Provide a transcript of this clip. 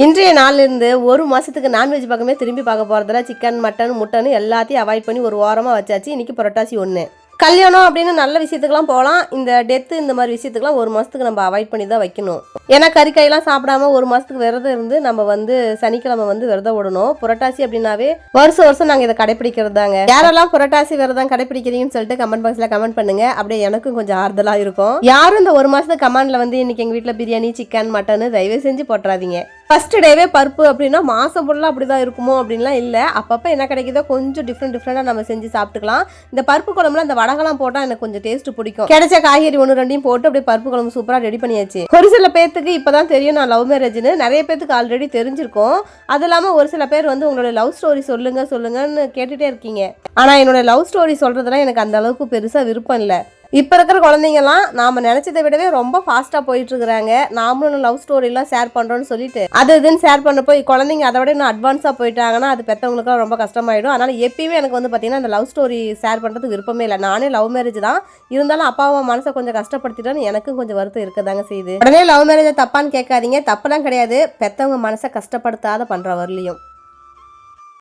இன்றைய நாள்லேருந்து ஒரு மாதத்துக்கு நான்வெஜ் பக்கமே திரும்பி பார்க்க போகிறதில்ல. சிக்கன், மட்டன், முட்டன் எல்லாத்தையும் அவாய்ட் பண்ணி ஒரு வாரமாக வச்சாச்சு. இன்றைக்கி புரட்டாசி 1. கல்யாணம் அப்படின்னு நல்ல விஷயத்துக்குலாம் போகலாம். இந்த டெத்து இந்த மாதிரி விஷயத்துக்குலாம் ஒரு மாதத்துக்கு நம்ம அவாய்ட் பண்ணி தான் வைக்கணும். ஏன்னா கறிக்காயெல்லாம் சாப்பிடாம ஒரு மாதத்துக்கு விரதம் இருந்து நம்ம சனிக்கிழமை விரதம் விடணும். புரட்டாசி அப்படின்னாவே வருஷம் நாங்கள் இதை கடைப்பிடிக்கிறது தாங்க. யாரெல்லாம் புரட்டாசி விரதம் கடைப்பிடிக்கிறீங்கன்னு சொல்லிட்டு கமெண்ட் பாக்ஸில் கமெண்ட் பண்ணுங்க. அப்படியே எனக்கும் கொஞ்சம் ஆறுதலாக இருக்கும். யாரும் இந்த ஒரு மாதத்துக்கு கமெண்ட்ல இன்னைக்கு எங்கள் வீட்டில் பிரியாணி, சிக்கன், மட்டன் தயவு செஞ்சு போட்டுறாதீங்க. ஃபர்ஸ்ட் டேவே பருப்பு அப்படின்னா மாதம் ஃபுல்லாக அப்படி தான் இருக்குமோ அப்படின்லாம் இல்லை. அப்பப்போ என்ன கிடைக்குதோ கொஞ்சம் டிஃப்ரெண்ட்டாக நம்ம செஞ்சு சாப்பிட்டுக்கலாம். இந்த பருப்பு குழம்புல அந்த வடகெல்லாம் போட்டால் எனக்கு கொஞ்சம் டேஸ்ட் பிடிக்கும். கிடைச்ச காய்கறி 1-2 போட்டு அப்படியே பருப்பு குழம்பு சூப்பராக ரெடி பண்ணியாச்சு. ஒரு சில பேத்துக்கு இப்போதான் தெரியும் நான் லவ் மேரேஜ்னு. நிறைய பேத்துக்கு ஆல்ரெடி தெரிஞ்சிருக்கும். அது இல்லாமல் ஒரு சில பேர் உங்களோட லவ் ஸ்டோரி சொல்லுங்கன்னு கேட்டுகிட்டே இருக்கீங்க. ஆனால் என்னோட லவ் ஸ்டோரி சொல்கிறதுலாம் எனக்கு அந்த அளவுக்கு பெருசாக விருப்பம் இல்லை. இப்போ இருக்கிற குழந்தைங்கலாம் நாம் நினச்சதை விடவே ரொம்ப ஃபாஸ்ட்டாக போயிட்டுருக்குறாங்க. நாமளும் லவ் ஸ்டோரிலாம் ஷேர் பண்ணுறோன்னு சொல்லிட்டு அது இதுன்னு ஷேர் பண்ண போய் குழந்தைங்க அதை விட இன்னும் அட்வான்ஸாக போயிட்டாங்கன்னா அது பெற்றவங்களுக்குலாம் ரொம்ப கஷ்டமாயிடும். அதனால் எப்பயுமே எனக்கு பார்த்தீங்கன்னா அந்த லவ் ஸ்டோரி ஷேர் பண்ணுறதுக்கு விருப்பமே இல்லை. நானே லவ் மேரேஜ் தான், இருந்தாலும் அப்பா அம்மா மனசை கொஞ்சம் கஷ்டப்படுத்திட்டோன்னு எனக்கும் கொஞ்சம் வருத்தம் இருக்கதாங்க செய்யுது. உடனே லவ் மேரேஜை தப்பான்னு கேட்காதீங்க. தப்பெல்லாம் கிடையாது. பெற்றவங்க மனசை கஷ்டப்படுத்தாத பண்ணுற வரலையும்